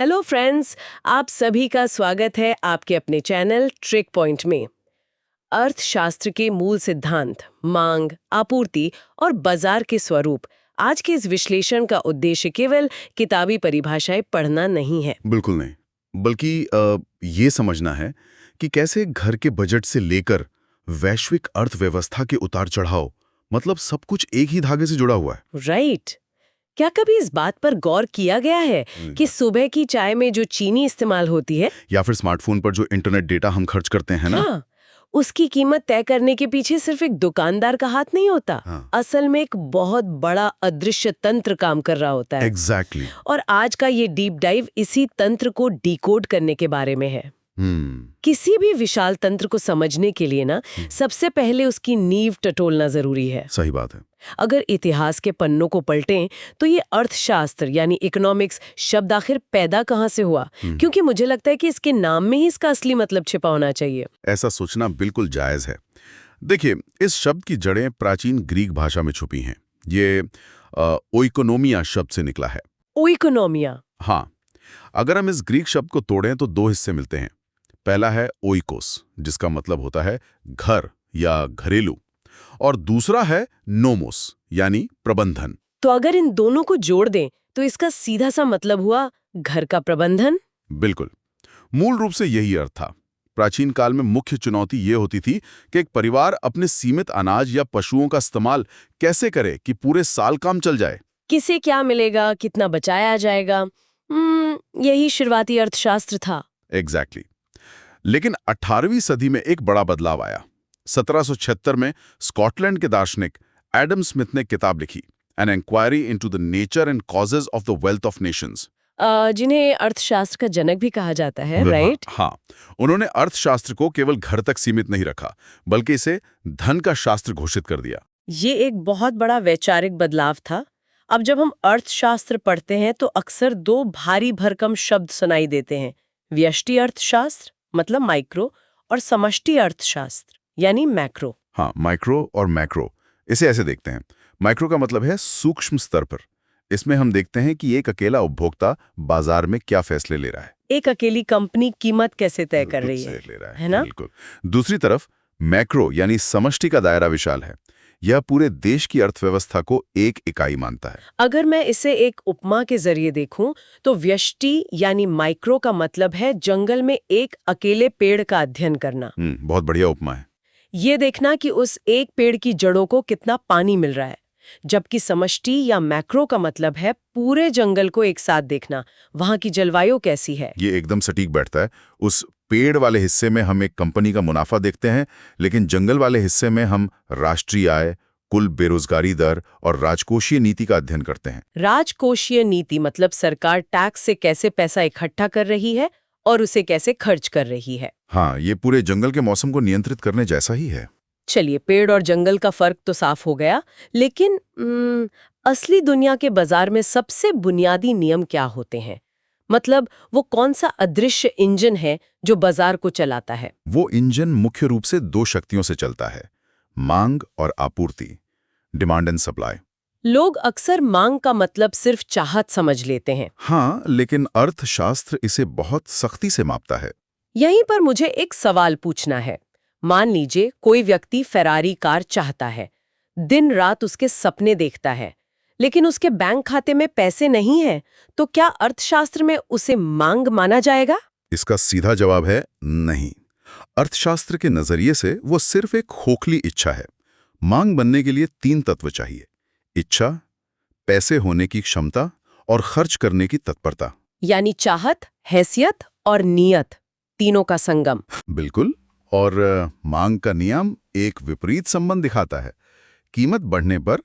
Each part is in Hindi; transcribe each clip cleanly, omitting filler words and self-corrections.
हेलो फ्रेंड्स, आप सभी का स्वागत है आपके अपने चैनल ट्रिक पॉइंट में। अर्थशास्त्र के मूल सिद्धांत, मांग, आपूर्ति और बाजार के स्वरूप। आज के इस विश्लेषण का उद्देश्य केवल किताबी परिभाषाएं पढ़ना नहीं है। बिल्कुल नहीं, बल्कि ये समझना है कि कैसे घर के बजट से लेकर वैश्विक अर्थव्यवस्था के उतार चढ़ाव, मतलब सब कुछ एक ही धागे से जुड़ा हुआ है। राइट। क्या कभी इस बात पर गौर किया गया है कि सुबह की चाय में जो चीनी इस्तेमाल होती है या फिर स्मार्टफोन पर जो इंटरनेट डेटा हम खर्च करते हैं ना, हाँ, उसकी कीमत तय करने के पीछे सिर्फ एक दुकानदार का हाथ नहीं होता। हाँ। असल में एक बहुत बड़ा अदृश्य तंत्र काम कर रहा होता है। एग्जैक्टली। और आज का ये डीप डाइव इसी तंत्र को डिकोड करने के बारे में है। किसी भी विशाल तंत्र को समझने के लिए ना सबसे पहले उसकी नींव टटोलना जरूरी है। सही बात है। अगर इतिहास के पन्नों को पलटें तो ये अर्थशास्त्र यानी इकोनॉमिक्स शब्द आखिर पैदा कहाँ से हुआ, क्योंकि मुझे लगता है कि इसके नाम में ही इसका असली मतलब छिपा होना चाहिए। ऐसा सोचना बिल्कुल जायज है। देखिए, इस शब्द की जड़ें प्राचीन ग्रीक भाषा में छुपी हैं। ये ओइकोनोमिया शब्द से निकला है। ओइकोनोमिया। हाँ, अगर हम इस ग्रीक शब्द को तोड़ें तो दो हिस्से मिलते हैं। पहला है ओइकोस, जिसका मतलब होता है घर या घरेलू, और दूसरा है नोमोस, यानी प्रबंधन। तो अगर इन दोनों को जोड़ दें तो इसका सीधा सा मतलब हुआ घर का प्रबंधन। बिल्कुल, मूल रूप से यही अर्थ था। प्राचीन काल में मुख्य चुनौती ये होती थी कि एक परिवार अपने सीमित अनाज या पशुओं का इस्तेमाल कैसे करे कि पूरे साल काम चल जाए। किसे क्या मिलेगा, कितना बचाया जाएगा, यही शुरुआती अर्थशास्त्र था। एग्जैक्टली। लेकिन 18वीं सदी में एक बड़ा बदलाव आया। 1776 में स्कॉटलैंड के दार्शनिक एडम स्मिथ ने किताब लिखी, an inquiry into the nature and causes of the wealth of nations, जिन्हें अर्थशास्त्र का जनक भी कहा जाता है, राइट? हाँ, उन्होंने अर्थशास्त्र को केवल घर तक सीमित नहीं रखा, बल्कि इसे धन का शास्त्र घोषित कर दिया। ये एक बहुत बड़ा वैचारिक बदलाव था। अब जब हम अर्थशास्त्र पढ़ते हैं तो अक्सर दो भारी भरकम शब्द सुनाई देते हैं, व्यष्टि अर्थशास्त्र मतलब माइक्रो, और समष्टि अर्थशास्त्र यानी मैक्रो। हाँ, माइक्रो और मैक्रो, इसे ऐसे देखते हैं। माइक्रो का मतलब है सूक्ष्म स्तर पर। इसमें हम देखते हैं कि एक अकेला उपभोक्ता बाजार में क्या फैसले ले रहा है, एक अकेली कंपनी कीमत कैसे तय कर रही है ना? बिल्कुल। दूसरी तरफ मैक्रो यानी समष्टि का दायरा विशाल है। यह पूरे देश की अर्थव्यवस्था को एक इकाई मानता है। अगर मैं इसे एक उपमा के जरिए देखूं तो व्यष्टि यानी माइक्रो का मतलब है जंगल में एक अकेले पेड़ का अध्ययन करना। बहुत बढ़िया उपमा है। ये देखना कि उस एक पेड़ की जड़ों को कितना पानी मिल रहा है। जबकि समष्टि या मैक्रो का मतलब है पूरे जंगल को एक साथ देखना, वहां की जलवायु कैसी है। ये एकदम सटीक बैठता है। उस पेड़ वाले हिस्से में हम एक कंपनी का मुनाफा देखते हैं, लेकिन जंगल वाले हिस्से में हम राष्ट्रीय आय, कुल बेरोजगारी दर और राजकोषीय नीति का अध्ययन करते हैं। राजकोषीय नीति मतलब सरकार टैक्स से कैसे पैसा इकट्ठा कर रही है और उसे कैसे खर्च कर रही है। हाँ, ये पूरे जंगल के मौसम को नियंत्रित करने जैसा ही है। चलिए, पेड़ और जंगल का फर्क तो साफ हो गया, लेकिन असली दुनिया के बाजार में सबसे बुनियादी नियम क्या होते हैं? मतलब वो कौन सा अदृश्य इंजन है जो बाजार को चलाता है? वो इंजन मुख्य रूप से दो शक्तियों से चलता है, मांग और आपूर्ति, डिमांड एंड सप्लाई। लोग अक्सर मांग का मतलब सिर्फ चाहत समझ लेते हैं। हाँ, लेकिन अर्थशास्त्र इसे बहुत सख्ती से मापता है। यहीं पर मुझे एक सवाल पूछना है। मान लीजिए कोई व्यक्ति फेरारी कार चाहता है, दिन रात उसके सपने देखता है, लेकिन उसके बैंक खाते में पैसे नहीं है, तो क्या अर्थशास्त्र में उसे मांग माना जाएगा? इसका सीधा जवाब है नहीं। अर्थशास्त्र के नजरिए से वो सिर्फ एक खोखली इच्छा है। मांग बनने के लिए 3 तत्व चाहिए: इच्छा, पैसे होने की क्षमता और खर्च करने की तत्परता। यानी चाहत, हैसियत और नियत, तीनों का संगम। बिल्कुल। और मांग का नियम एक विपरीत संबंध दिखाता है। कीमत बढ़ने पर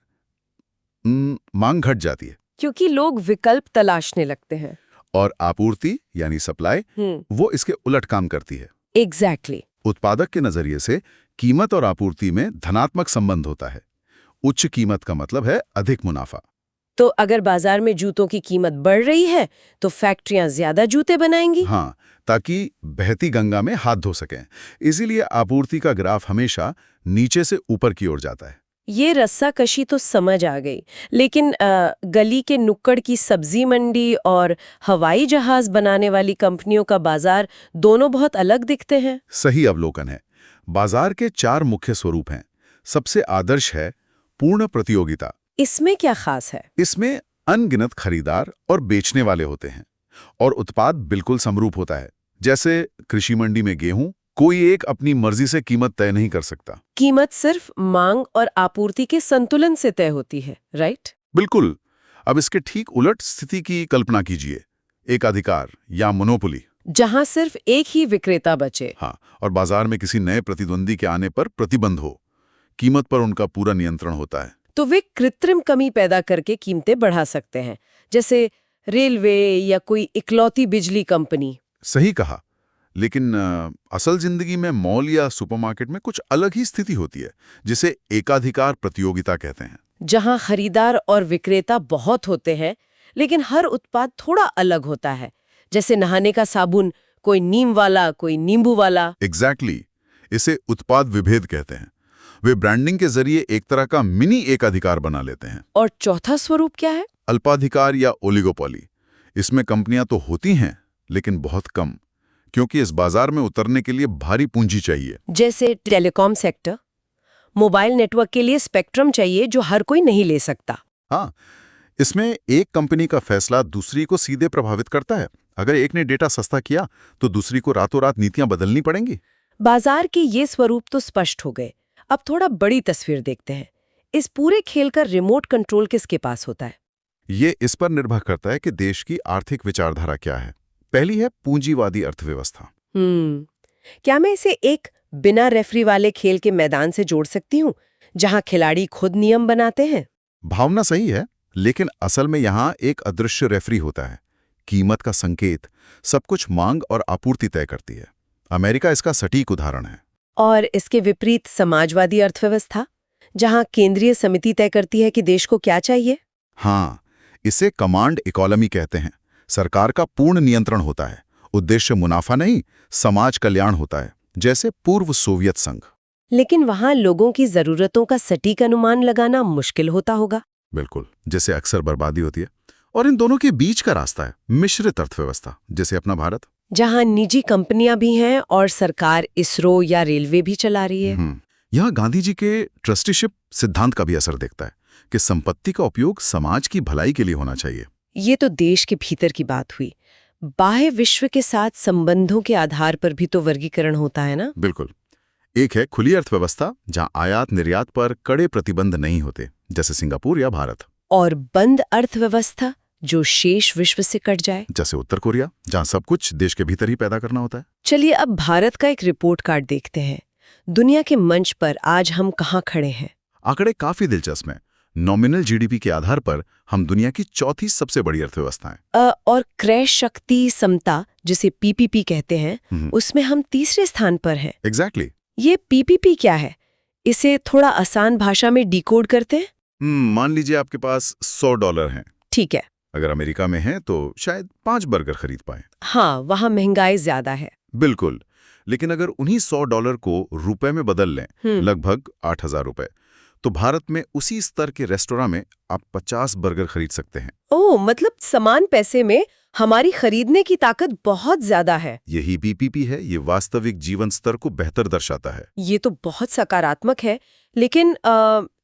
मांग घट जाती है, क्योंकि लोग विकल्प तलाशने लगते हैं। और आपूर्ति यानी सप्लाई वो इसके उलट काम करती है। एग्जैक्टली। उत्पादक के नजरिए से कीमत और आपूर्ति में धनात्मक संबंध होता है। उच्च कीमत का मतलब है अधिक मुनाफा। तो अगर बाजार में जूतों की कीमत बढ़ रही है तो फैक्ट्रियां ज्यादा जूते बनाएंगी। हाँ, ताकि बहती गंगा में हाथ धो सकें। इसीलिए आपूर्ति का ग्राफ हमेशा नीचे से ऊपर की ओर जाता है। ये रस्साकशी तो समझ आ गई, लेकिन गली के नुक्कड़ की सब्जी मंडी और हवाई जहाज बनाने वाली कंपनियों का बाजार दोनों बहुत अलग दिखते हैं। सही अवलोकन है। बाजार के 4 मुख्य स्वरूप हैं। सबसे आदर्श है पूर्ण प्रतियोगिता। इसमें क्या खास है? इसमें अनगिनत खरीदार और बेचने वाले होते हैं और उत्पाद बिल्कुल समरूप होता है। जैसे कृषि मंडी में गेहूं, कोई एक अपनी मर्जी से कीमत तय नहीं कर सकता। कीमत सिर्फ मांग और आपूर्ति के संतुलन से तय होती है, राइट? बिल्कुल। अब इसके ठीक उलट स्थिति की कल्पना कीजिए, एकाधिकार या मोनोपोली, जहां सिर्फ एक ही विक्रेता बचे। हाँ, और बाजार में किसी नए प्रतिद्वंदी के आने पर प्रतिबंध हो, कीमत पर उनका पूरा नियंत्रण होता है। तो वे कृत्रिम कमी पैदा करके कीमतें बढ़ा सकते हैं, जैसे रेलवे या कोई इकलौती बिजली कंपनी। सही कहा। लेकिन असल जिंदगी में मॉल या सुपरमार्केट में कुछ अलग ही स्थिति होती है, जिसे एकाधिकार प्रतियोगिता कहते हैं। जहां खरीदार और विक्रेता बहुत होते हैं, लेकिन हर उत्पाद थोड़ा अलग होता है। जैसे नहाने का साबुन, कोई नीम वाला, कोई नींबू वाला। एग्जैक्टली। इसे उत्पाद विभेद कहते हैं। वे ब्रांडिंग के जरिए एक तरह का मिनी एकाधिकार बना लेते हैं। और चौथा स्वरूप क्या है? अल्पाधिकार या ओलिगोपोली। इसमें कंपनियां तो होती हैं, लेकिन बहुत कम, क्योंकि इस बाजार में उतरने के लिए भारी पूंजी चाहिए। जैसे टेलीकॉम सेक्टर, मोबाइल नेटवर्क के लिए स्पेक्ट्रम चाहिए जो हर कोई नहीं ले सकता। हाँ, इसमें एक कंपनी का फैसला दूसरी को सीधे प्रभावित करता है। अगर एक ने डेटा सस्ता किया तो दूसरी को रातों रात नीतियां बदलनी पड़ेंगी। बाजार के ये स्वरूप तो स्पष्ट हो गए। अब थोड़ा बड़ी तस्वीर देखते हैं। इस पूरे खेल का रिमोट कंट्रोल किसके पास होता है? ये इस पर निर्भर करता है कि देश की आर्थिक विचारधारा क्या है। पहली है पूंजीवादी अर्थव्यवस्था। क्या मैं इसे एक बिना रेफरी वाले खेल के मैदान से जोड़ सकती हूँ, जहां खिलाड़ी खुद नियम बनाते हैं? भावना सही है, लेकिन असल में यहाँ एक अदृश्य रेफरी होता है। कीमत का संकेत सब कुछ मांग और आपूर्ति तय करती है। अमेरिका इसका सटीक उदाहरण है। और इसके विपरीत समाजवादी अर्थव्यवस्था, जहां केंद्रीय समिति तय करती है कि देश को क्या चाहिए? हाँ, इसे कमांड इकोनॉमी कहते हैं। सरकार का पूर्ण नियंत्रण होता है। उद्देश्य मुनाफा नहीं, समाज कल्याण होता है, जैसे पूर्व सोवियत संघ। लेकिन वहां लोगों की जरूरतों का सटीक अनुमान लगाना मुश्किल होता होगा। बिल्कुल, जैसे अक्सर बर्बादी होती है। और इन दोनों के बीच का रास्ता है मिश्रित अर्थव्यवस्था, जैसे अपना भारत, जहां निजी कंपनियां भी हैं और सरकार इसरो या रेलवे भी चला रही है। यहाँ गांधी जी के ट्रस्टीशिप सिद्धांत का भी असर देखता है कि संपत्ति का उपयोग समाज की भलाई के लिए होना चाहिए। ये तो देश के भीतर की बात हुई। बाह्य विश्व के साथ संबंधों के आधार पर भी तो वर्गीकरण होता है ना? बिल्कुल। एक है खुली अर्थव्यवस्था, जहां आयात निर्यात पर कड़े प्रतिबंध नहीं होते, जैसे सिंगापुर या भारत। और बंद अर्थव्यवस्था, जो शेष विश्व से कट जाए, जैसे उत्तर कोरिया, जहां सब कुछ देश के भीतर ही पैदा करना होता है। चलिए अब भारत का एक रिपोर्ट कार्ड देखते हैं। दुनिया के मंच पर आज हम कहाँ खड़े हैं? आंकड़े काफी दिलचस्प हैं। नॉमिनल जीडीपी के आधार पर हम दुनिया की चौथी सबसे बड़ी अर्थव्यवस्था हैं। और क्रय शक्ति समता, जिसे पीपीपी कहते हैं, उसमें हम तीसरे स्थान पर हैं। एग्जैक्टली। ये पीपीपी क्या है? इसे थोड़ा आसान भाषा में डिकोड करते हैं। मान लीजिए आपके पास $100 हैं। ठीक है। अगर अमेरिका में है तो शायद 5 बर्गर खरीद पाए। हाँ, वहाँ महंगाई ज्यादा है। बिल्कुल। लेकिन अगर उन्हीं $100 को रुपए में बदल लें, लगभग 8,000 रुपए, तो भारत में उसी स्तर के रेस्टोरेंट में आप 50 बर्गर खरीद सकते हैं। ओह, मतलब समान पैसे में हमारी खरीदने की ताकत बहुत ज्यादा है। यही पीपीपी है। ये वास्तविक जीवन स्तर को बेहतर दर्शाता है। ये तो बहुत सकारात्मक है, लेकिन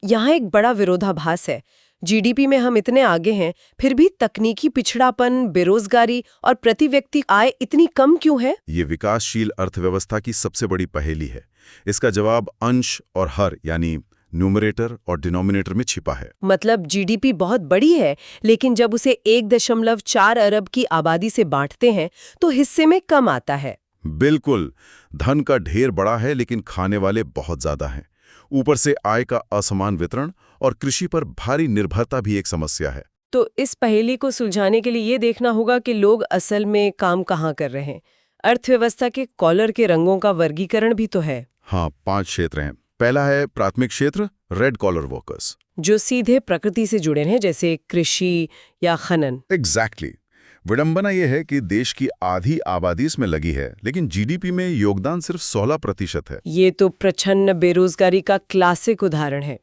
यहाँ एक बड़ा विरोधाभास है। जीडीपी में हम इतने आगे हैं, फिर भी तकनीकी पिछड़ापन, बेरोजगारी और प्रति व्यक्ति आय इतनी कम क्यों है? ये विकासशील अर्थव्यवस्था की सबसे बड़ी पहेली है। इसका जवाब अंश और हर, यानी न्यूमरेटर और डिनोमिनेटर में छिपा है। मतलब जीडीपी बहुत बड़ी है, लेकिन जब उसे 1.4 अरब की आबादी से बांटते हैं तो हिस्से में कम आता है। बिल्कुल। धन का ढेर बड़ा है, लेकिन खाने वाले बहुत ज्यादा हैं। ऊपर से आय का असमान वितरण और कृषि पर भारी निर्भरता भी एक समस्या है। तो इस पहेली को सुलझाने के लिए ये देखना होगा कि लोग असल में काम कहाँ कर रहे हैं। अर्थव्यवस्था के कॉलर के रंगों का वर्गीकरण भी तो है। हाँ, 5 क्षेत्र हैं। पहला है प्राथमिक क्षेत्र, रेड कॉलर वर्कर्स, जो सीधे प्रकृति से जुड़े हैं, जैसे कृषि या खनन। एग्जैक्टली। विडंबना यह है कि देश की आधी आबादी इसमें लगी है, लेकिन जीडीपी में योगदान सिर्फ 16% है। ये तो प्रच्छन्न बेरोजगारी का क्लासिक उदाहरण है।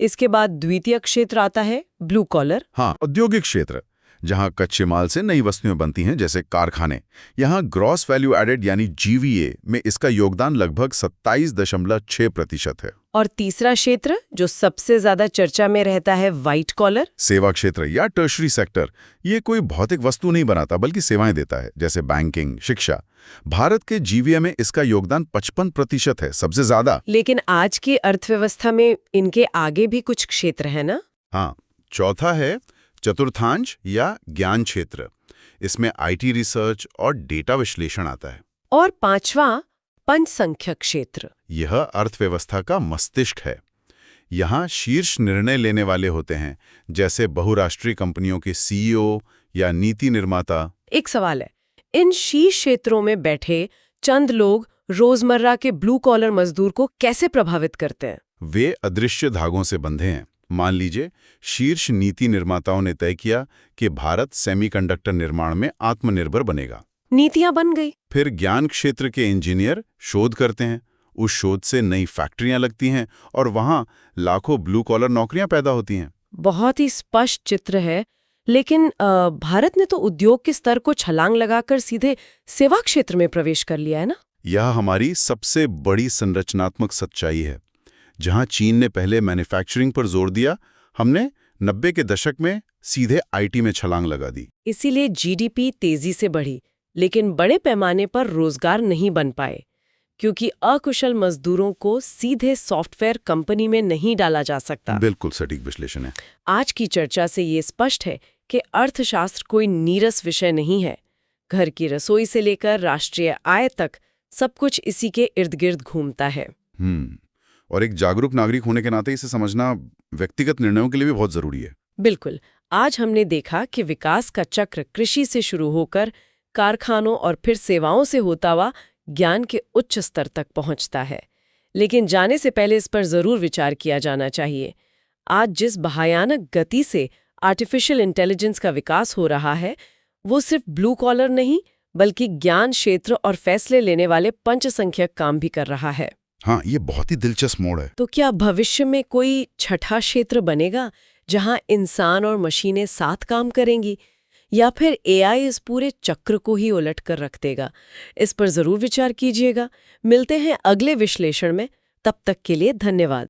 इसके बाद द्वितीय क्षेत्र आता है ब्लू कॉलर। हाँ, औद्योगिक क्षेत्र, जहां कच्चे माल से नई वस्तुएं बनती हैं, जैसे कारखाने। यहाँ ग्रॉस वैल्यू एडेड यानी जीवीए में इसका योगदान लगभग 27.6% है। और तीसरा क्षेत्र जो सबसे ज्यादा चर्चा में रहता है व्हाइट कॉलर। सेवा क्षेत्र या टर्शरी सेक्टर, ये कोई भौतिक वस्तु नहीं बनाता बल्कि सेवाएं देता है, जैसे बैंकिंग, शिक्षा। भारत के जीवीए में इसका योगदान 55% है, सबसे ज्यादा। लेकिन आज की अर्थव्यवस्था में इनके आगे भी कुछ क्षेत्र है ना? हाँ, चौथा है चतुर्थांश या ज्ञान क्षेत्र। इसमें आईटी रिसर्च और डेटा विश्लेषण आता है। और पांचवा पंचसंख्यक क्षेत्र। यह अर्थव्यवस्था का मस्तिष्क है। यहाँ शीर्ष निर्णय लेने वाले होते हैं, जैसे बहुराष्ट्रीय कंपनियों के सीईओ या नीति निर्माता। एक सवाल है, इन शीर्ष क्षेत्रों में बैठे चंद लोग रोजमर्रा के ब्लू कॉलर मजदूर को कैसे प्रभावित करते हैं? वे अदृश्य धागों से बंधे हैं। मान लीजिए, शीर्ष नीति निर्माताओं ने तय किया कि भारत सेमीकंडक्टर निर्माण में आत्मनिर्भर बनेगा। नीतियां बन गई। फिर ज्ञान क्षेत्र के इंजीनियर शोध करते हैं, उस शोध से नई फैक्ट्रियां लगती हैं और वहां लाखों ब्लू कॉलर नौकरियां पैदा होती हैं। बहुत ही स्पष्ट चित्र है। लेकिन भारत ने तो उद्योग के स्तर को छलांग लगाकर सीधे सेवा क्षेत्र में प्रवेश कर लिया है ना? यह हमारी सबसे बड़ी संरचनात्मक सच्चाई है। जहां चीन ने पहले मैन्युफैक्चरिंग पर जोर दिया, हमने 90 के दशक में सीधे आईटी में छलांग लगा दी। इसीलिए जीडीपी तेजी से बढ़ी, लेकिन बड़े पैमाने पर रोजगार नहीं बन पाए, क्योंकि अकुशल मजदूरों को सीधे सॉफ्टवेयर कंपनी में नहीं डाला जा सकता। बिल्कुल सटीक विश्लेषण है। आज की चर्चा से ये स्पष्ट है कि अर्थशास्त्र कोई नीरस विषय नहीं है। घर की रसोई से लेकर राष्ट्रीय आय तक सब कुछ इसी के इर्द गिर्द घूमता है। और एक जागरूक नागरिक होने के नाते इसे समझना व्यक्तिगत निर्णयों के लिए भी बहुत जरूरी है। बिल्कुल। आज हमने देखा कि विकास का चक्र कृषि से शुरू होकर कारखानों और फिर सेवाओं से होता हुआ ज्ञान के उच्च स्तर तक पहुंचता है। लेकिन जाने से पहले इस पर जरूर विचार किया जाना चाहिए। आज जिस भयानक गति से आर्टिफिशियल इंटेलिजेंस का विकास हो रहा है, वो सिर्फ ब्लू कॉलर नहीं बल्कि ज्ञान क्षेत्र और फैसले लेने वाले पंचसंख्यक काम भी कर रहा है। हाँ, ये बहुत ही दिलचस्प मोड़ है। तो क्या भविष्य में कोई छठा क्षेत्र बनेगा जहां इंसान और मशीनें साथ काम करेंगी, या फिर एआई इस पूरे चक्र को ही उलट कर रख देगा? इस पर जरूर विचार कीजिएगा। मिलते हैं अगले विश्लेषण में। तब तक के लिए धन्यवाद।